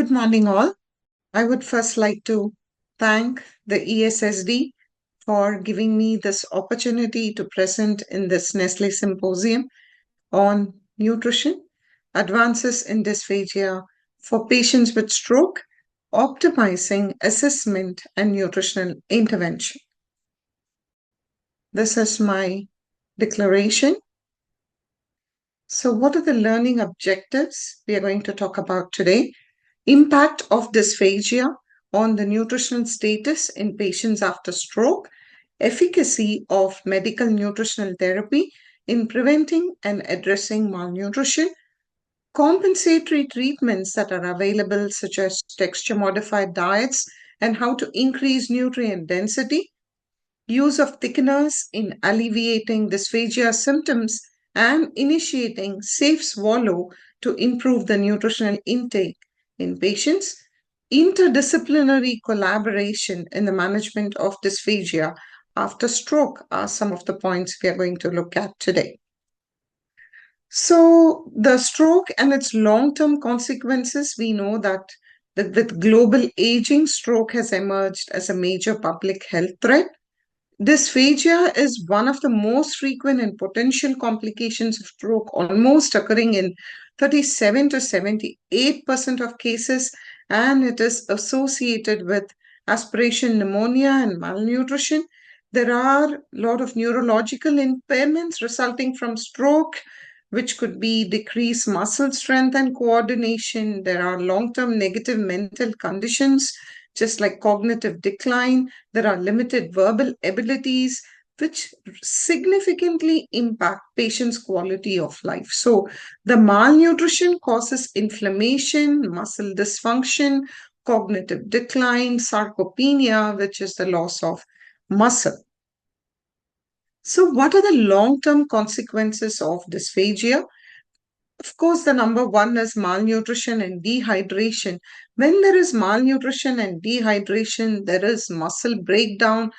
Good morning, all. I would first like to thank the ESSD for giving me this opportunity to present in this Nestle Symposium on nutrition, advances in dysphagia for patients with stroke, optimizing assessment and nutritional intervention. This is my declaration. So, what are the learning objectives we are going to talk about today? Impact of dysphagia on the nutritional status in patients after stroke, efficacy of medical nutritional therapy in preventing and addressing malnutrition, compensatory treatments that are available, such as texture modified diets, and how to increase nutrient density, use of thickeners in alleviating dysphagia symptoms, and initiating safe swallow to improve the nutritional intake in patients, interdisciplinary collaboration in the management of dysphagia after stroke are some of the points we are going to look at today. So, the stroke and its long-term consequences, we know that with global aging, stroke has emerged as a major public health threat. Dysphagia is one of the most frequent and potential complications of stroke, almost occurring in 37 to 78% of cases, and it is associated with aspiration pneumonia and malnutrition. There are a lot of neurological impairments resulting from stroke, which could be decreased muscle strength and coordination. There are long-term negative mental conditions, just like cognitive decline. There are limited verbal abilities, which significantly impact patients' quality of life. So, the malnutrition causes inflammation, muscle dysfunction, cognitive decline, sarcopenia, which is the loss of muscle. So, what are the long-term consequences of dysphagia? Of course, the number one is malnutrition and dehydration. When there is malnutrition and dehydration, there is muscle breakdown,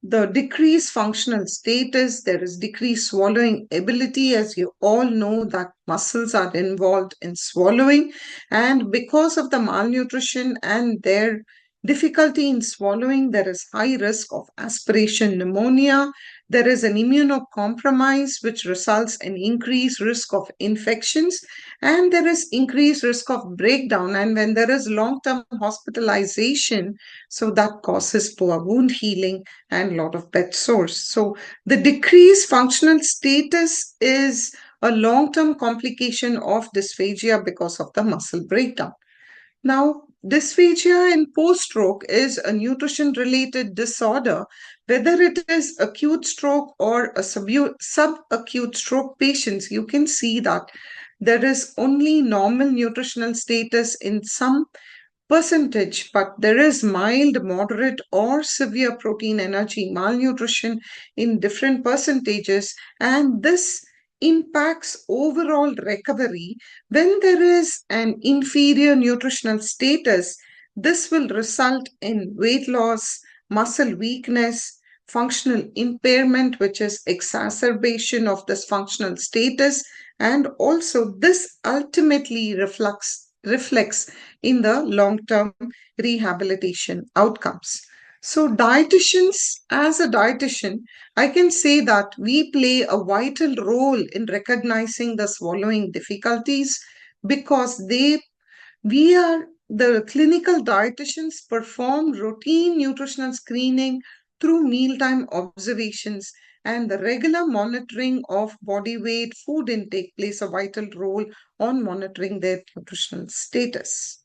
the decreased functional status, there is decreased swallowing ability. As you all know, that muscles are involved in swallowing, and because of the malnutrition and their difficulty in swallowing, there is high risk of aspiration pneumonia. There is an immunocompromise, which results in increased risk of infections, and there is increased risk of breakdown. And when there is long-term hospitalization, so that causes poor wound healing and a lot of bed sores. So the decreased functional status is a long-term complication of dysphagia because of the muscle breakdown. Now, dysphagia in post-stroke is a nutrition-related disorder. Whether it is acute stroke or a subacute stroke patients, you can see that there is only normal nutritional status in some percentage, but there is mild, moderate, or severe protein energy malnutrition in different percentages, and this impacts overall recovery. When there is an inferior nutritional status, this will result in weight loss, muscle weakness, functional impairment, which is exacerbation of this functional status, and also this ultimately reflects in the long-term rehabilitation outcomes. So dietitians, as a dietitian, I can say that we play a vital role in recognizing the swallowing difficulties because we are the clinical dietitians perform routine nutritional screening through mealtime observations, and the regular monitoring of body weight, food intake plays a vital role on monitoring their nutritional status.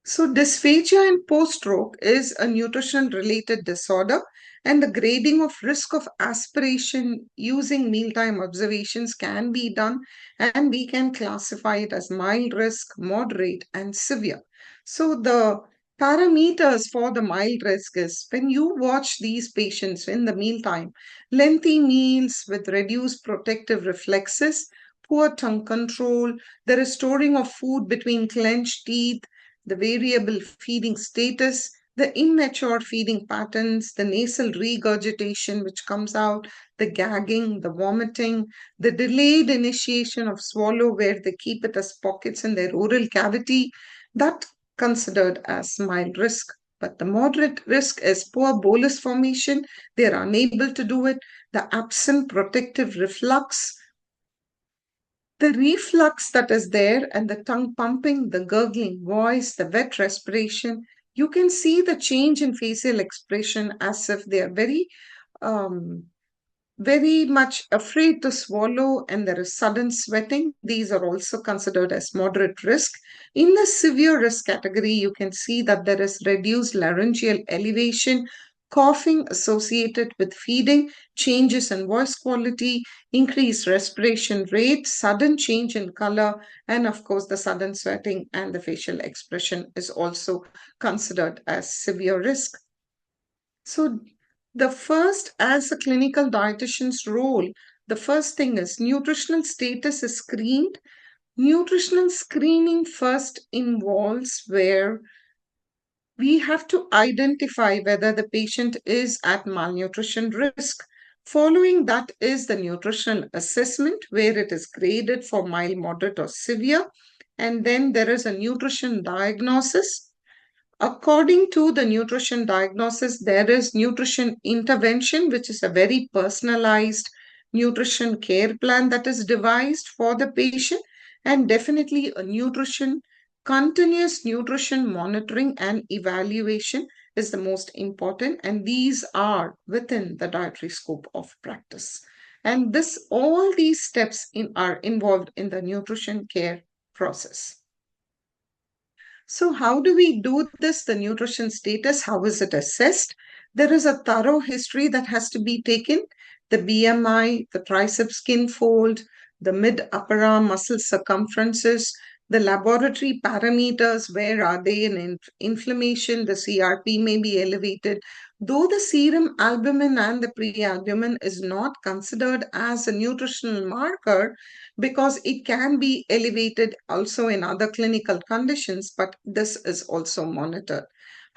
So, dysphagia in post-stroke is a nutrition-related disorder, and the grading of risk of aspiration using mealtime observations can be done, and we can classify it as mild risk, moderate, and severe. So, the parameters for the mild risk is when you watch these patients in the mealtime, lengthy meals with reduced protective reflexes, poor tongue control, the restoring of food between clenched teeth, the variable feeding status, the immature feeding patterns, the nasal regurgitation which comes out, the gagging, the vomiting, the delayed initiation of swallow where they keep it as pockets in their oral cavity, that considered as mild risk. But the moderate risk is poor bolus formation. They are unable to do it. The absent protective reflux, the reflux that is there, and the tongue pumping, the gurgling voice, the wet respiration, you can see the change in facial expression as if they are um, very much afraid to swallow, and there is sudden sweating. These are also considered as moderate risk. In the severe risk category, you can see that there is reduced laryngeal elevation, coughing associated with feeding, changes in voice quality, increased respiration rate, sudden change in color, and of course, the sudden sweating and the facial expression is also considered as severe risk. So, the first, as a clinical dietitian's role, the first thing is nutritional status is screened. Nutritional screening first involves where we have to identify whether the patient is at malnutrition risk. Following that is the nutritional assessment, where it is graded for mild, moderate, or severe. And then there is a nutrition diagnosis. According to the nutrition diagnosis, there is nutrition intervention, which is a very personalized nutrition care plan that is devised for the patient, and definitely a continuous nutrition monitoring and evaluation is the most important, and these are within the dietary scope of practice. And all these steps are involved in the nutrition care process. So, how do we do this? The nutrition status, how is it assessed? There is a thorough history that has to be taken. The BMI, the tricep skin fold, the mid upper arm muscle circumferences, the laboratory parameters, where are they in inflammation, the CRP may be elevated. Though the serum albumin and the prealbumin is not considered as a nutritional marker, because it can be elevated also in other clinical conditions, but this is also monitored.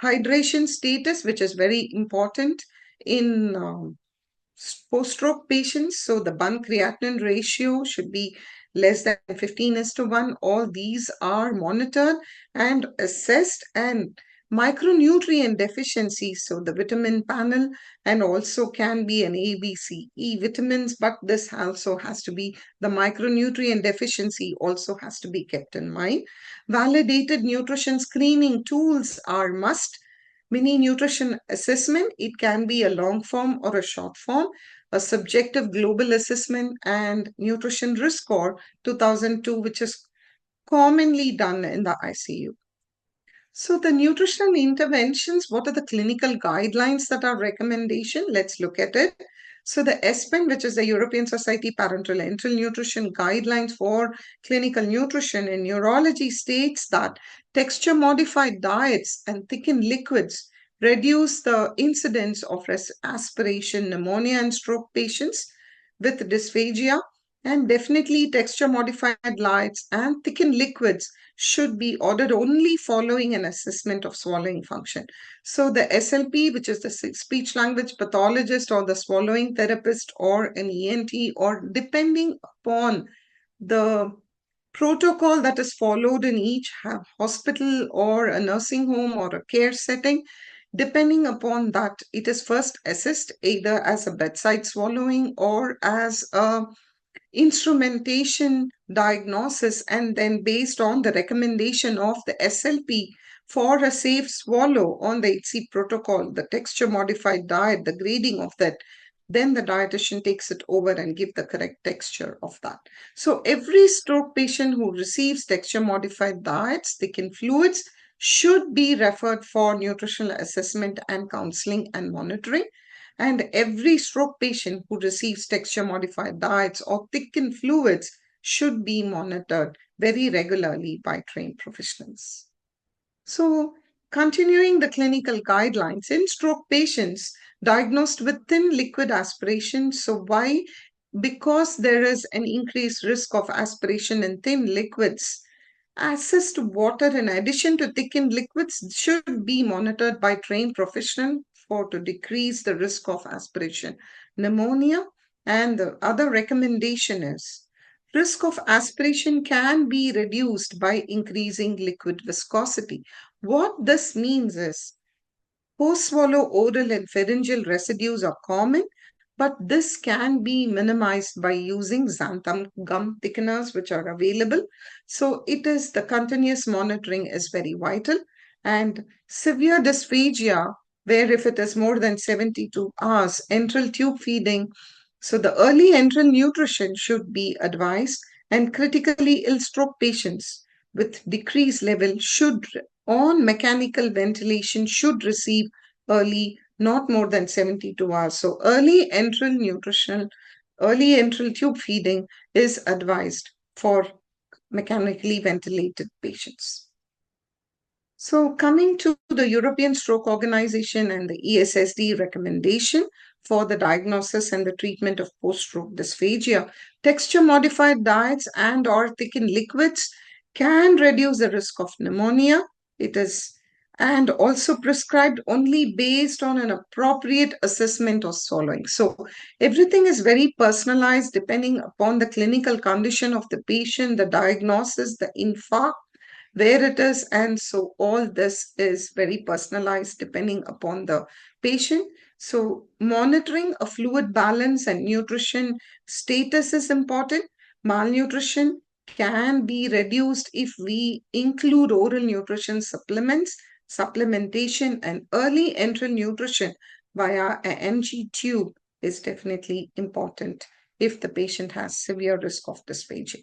Hydration status, which is very important in post-stroke patients. So the bun-creatinine ratio should be less than 15:1. All these are monitored and assessed, and micronutrient deficiencies. So the vitamin panel, and also can be an A, B, C, E vitamins, but this also has to be, the micronutrient deficiency also has to be kept in mind. Validated nutrition screening tools are must. Mini nutrition assessment, it can be a long form or a short form, a subjective global assessment, and nutrition risk score 2002, which is commonly done in the ICU. So the nutritional interventions, what are the clinical guidelines that are recommendation? Let's look at it. So the ESPEN, which is the European Society Parenteral Nutrition Guidelines for Clinical Nutrition in Neurology, states that texture-modified diets and thickened liquids reduce the incidence of aspiration, pneumonia, and stroke patients with dysphagia. And definitely texture-modified diets and thickened liquids should be ordered only following an assessment of swallowing function. So the SLP, which is the speech language pathologist or the swallowing therapist or an ENT, or depending upon the protocol that is followed in each hospital or a nursing home or a care setting, depending upon that, it is first assessed either as a bedside swallowing or as a instrumentation diagnosis, and then based on the recommendation of the SLP for a safe swallow on the HC protocol, the texture modified diet, the grading of that, then the dietitian takes it over and give the correct texture of that. So every stroke patient who receives texture modified diets, thickened fluids, should be referred for nutritional assessment and counseling and monitoring. And every stroke patient who receives texture-modified diets or thickened fluids should be monitored very regularly by trained professionals. So, continuing the clinical guidelines in stroke patients diagnosed with thin liquid aspiration. So, why? Because there is an increased risk of aspiration in thin liquids. Access to water in addition to thickened liquids should be monitored by trained professionals to decrease the risk of aspiration, pneumonia, and the other recommendation is Risk of aspiration can be reduced by increasing liquid viscosity. What this means is post-swallow oral and pharyngeal residues are common, but this can be minimized by using xanthan gum thickeners which are available. So it is the continuous monitoring is very vital. And severe dysphagia, where if it is more than 72 hours, enteral tube feeding, so the early enteral nutrition should be advised, and critically ill stroke patients with decreased level should on mechanical ventilation should receive early, not more than 72 hours. So early enteral tube feeding is advised for mechanically ventilated patients. So, coming to the European Stroke Organization and the ESSD recommendation for the diagnosis and the treatment of post-stroke dysphagia, texture-modified diets and or thickened liquids can reduce the risk of pneumonia. It is and also prescribed only based on an appropriate assessment of swallowing. So everything is very personalized depending upon the clinical condition of the patient, the diagnosis, the infarct, where it is, and so all this is very personalized depending upon the patient. So monitoring a fluid balance and nutrition status is important. Malnutrition can be reduced if we include oral nutrition supplements, supplementation, and early enteral nutrition via an NG tube is definitely important if the patient has severe risk of dysphagia.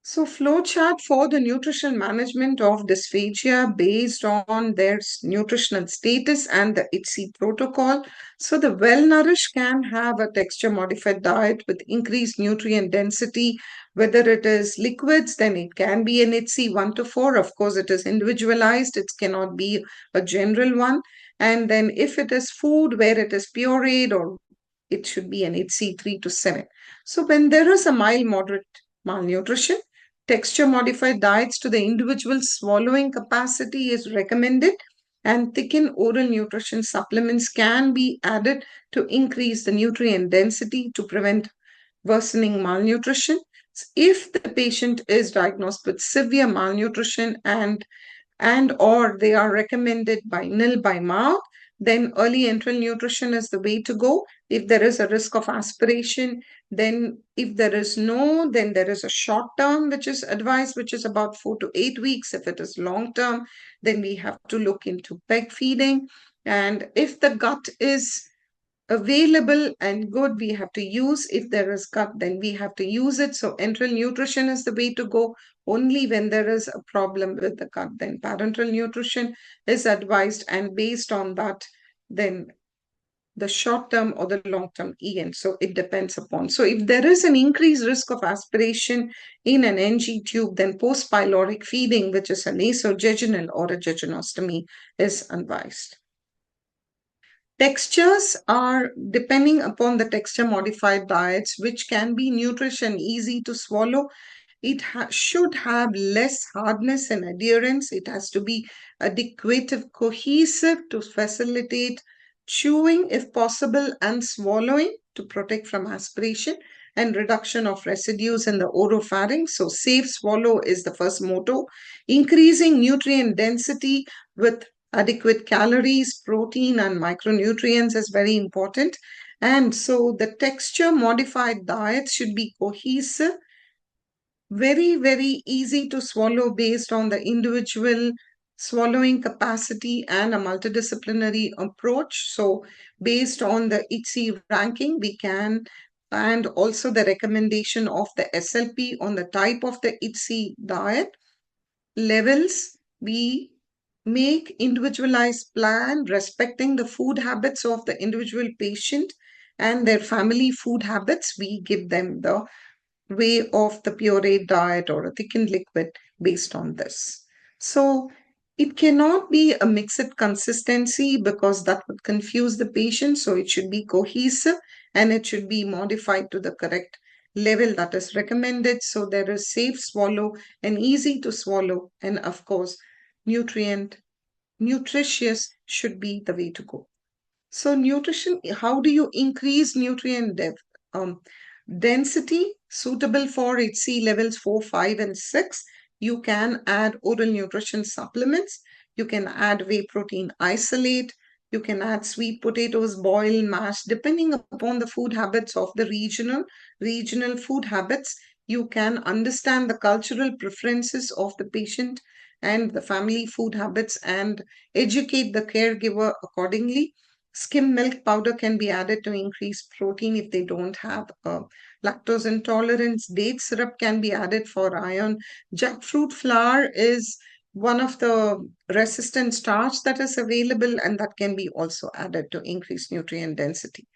So, flowchart for the nutrition management of dysphagia based on their nutritional status and the ITSE protocol. So, the well-nourished can have a texture-modified diet with increased nutrient density. Whether it is liquids, then it can be an ITSE 1 to 4. Of course, it is individualized. It cannot be a general one. And then if it is food where it is pureed, or it should be an ITSE 3 to 7. So, when there is a mild, moderate malnutrition, texture modified diets to the individual swallowing capacity is recommended, and thickened oral nutrition supplements can be added to increase the nutrient density to prevent worsening malnutrition. If the patient is diagnosed with severe malnutrition and or they are recommended by nil by mouth, then early enteral nutrition is the way to go. If there is a risk of aspiration, then if there is no, then there is a short term which is advised, which is about 4 to 8 weeks. If it is long term, then we have to look into peg feeding. And if the gut is available and good, we have to use. If there is gut, then we have to use it. So enteral nutrition is the way to go. Only when there is a problem with the gut, then parenteral nutrition is advised, and based on that, then the short term or the long term EN. So it depends upon. So if there is an increased risk of aspiration in an NG tube, then post pyloric feeding, which is a nasojejunal or a jejunostomy, is advised. Textures are depending upon the texture modified diets, which can be nutrition easy to swallow. It should have less hardness and adherence. It has to be adequate, cohesive to facilitate chewing if possible and swallowing to protect from aspiration and reduction of residues in the oropharynx. So safe swallow is the first motto. Increasing nutrient density with adequate calories, protein, and micronutrients is very important. And so the texture modified diets should be cohesive, very, very easy to swallow based on the individual swallowing capacity and a multidisciplinary approach. So based on the ITSE ranking, we can, and also the recommendation of the SLP on the type of the ITSE diet levels, we make individualized plan respecting the food habits of the individual patient and their family food habits. We give them the way of the pureed diet or a thickened liquid based on this. So it cannot be a mixed consistency because that would confuse the patient. So it should be cohesive and it should be modified to the correct level that is recommended. So there is safe swallow and easy to swallow. And of course, nutritious should be the way to go. So nutrition, how do you increase nutrient density? suitable for HC levels 4, 5, and 6, you can add oral nutrition supplements. You can add whey protein isolate. You can add sweet potatoes, boiled, mashed, depending upon the food habits of the regional food habits. You can understand the cultural preferences of the patient and the family food habits and educate the caregiver accordingly. Skim milk powder can be added to increase protein if they don't have lactose intolerance. Date syrup can be added for iron. Jackfruit flour is one of the resistant starch that is available, and that can be also added to increase nutrient density.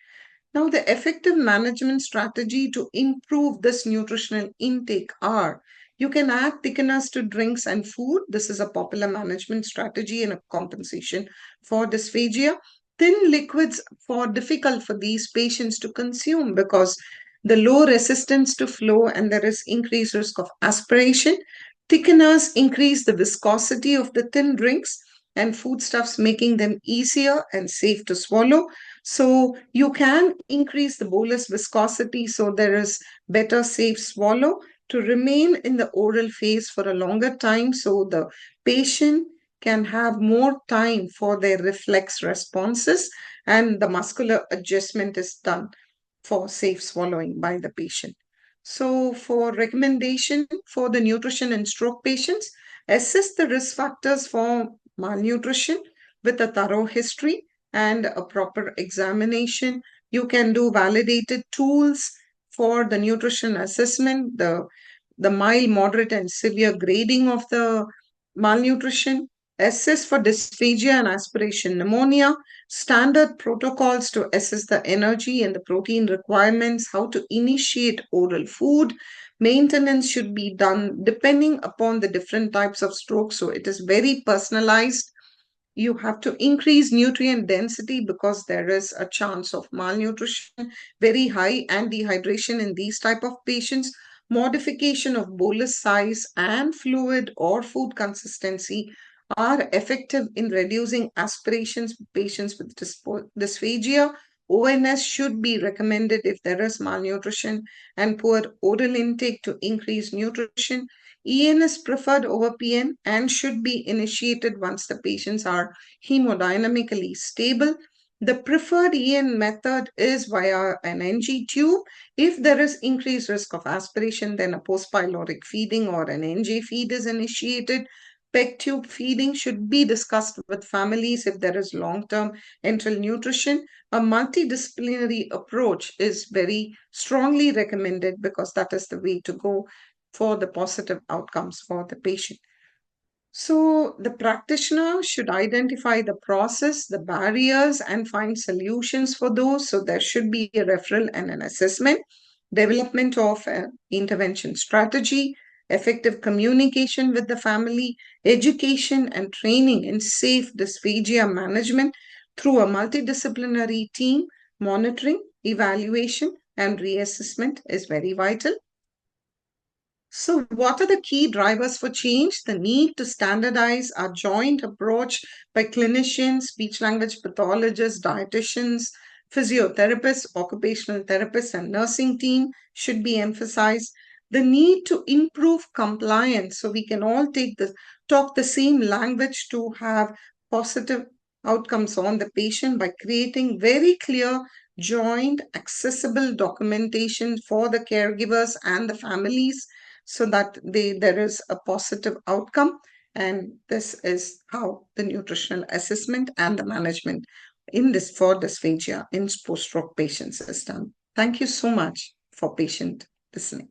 Now, the effective management strategy to improve this nutritional intake are: you can add thickeners to drinks and food. This is a popular management strategy and a compensation for dysphagia. Thin liquids for difficult for these patients to consume because the low resistance to flow and there is increased risk of aspiration. Thickeners increase the viscosity of the thin drinks and foodstuffs, making them easier and safe to swallow. So you can increase the bolus viscosity so there is better safe swallow to remain in the oral phase for a longer time so the patient can have more time for their reflex responses and the muscular adjustment is done for safe swallowing by the patient. So for recommendation for the nutrition in stroke patients, assess the risk factors for malnutrition with a thorough history and a proper examination. You can do validated tools for the nutrition assessment, the mild, moderate, and severe grading of the malnutrition, assess for dysphagia and aspiration pneumonia, standard protocols to assess the energy and the protein requirements, how to initiate oral food. Maintenance should be done depending upon the different types of stroke. So it is very personalized. You have to increase nutrient density because there is a chance of malnutrition very high and dehydration in these type of patients. Modification of bolus size and fluid or food consistency are effective in reducing aspirations in patients with dysphagia. ONS should be recommended if there is malnutrition and poor oral intake to increase nutrition. EN is preferred over PN and should be initiated once the patients are hemodynamically stable. The preferred EN method is via an NG tube. If there is increased risk of aspiration, then a post-pyloric feeding or an NG feed is initiated. PEG tube feeding should be discussed with families if there is long-term enteral nutrition. A multidisciplinary approach is very strongly recommended because that is the way to go for the positive outcomes for the patient. So the practitioner should identify the process, the barriers, and find solutions for those. So there should be a referral and an assessment, development of an intervention strategy, effective communication with the family, education and training in safe dysphagia management through a multidisciplinary team. Monitoring, evaluation, and reassessment is very vital. So, what are the key drivers for change? The need to standardize a joint approach by clinicians, speech language pathologists, dietitians, physiotherapists, occupational therapists, and nursing team should be emphasized. The need to improve compliance so we can all talk the same language to have positive outcomes on the patient by creating very clear joint accessible documentation for the caregivers and the families so that there is a positive outcome. And this is how the nutritional assessment and the management in this for dysphagia in post-stroke patients is done. Thank you so much for patient listening.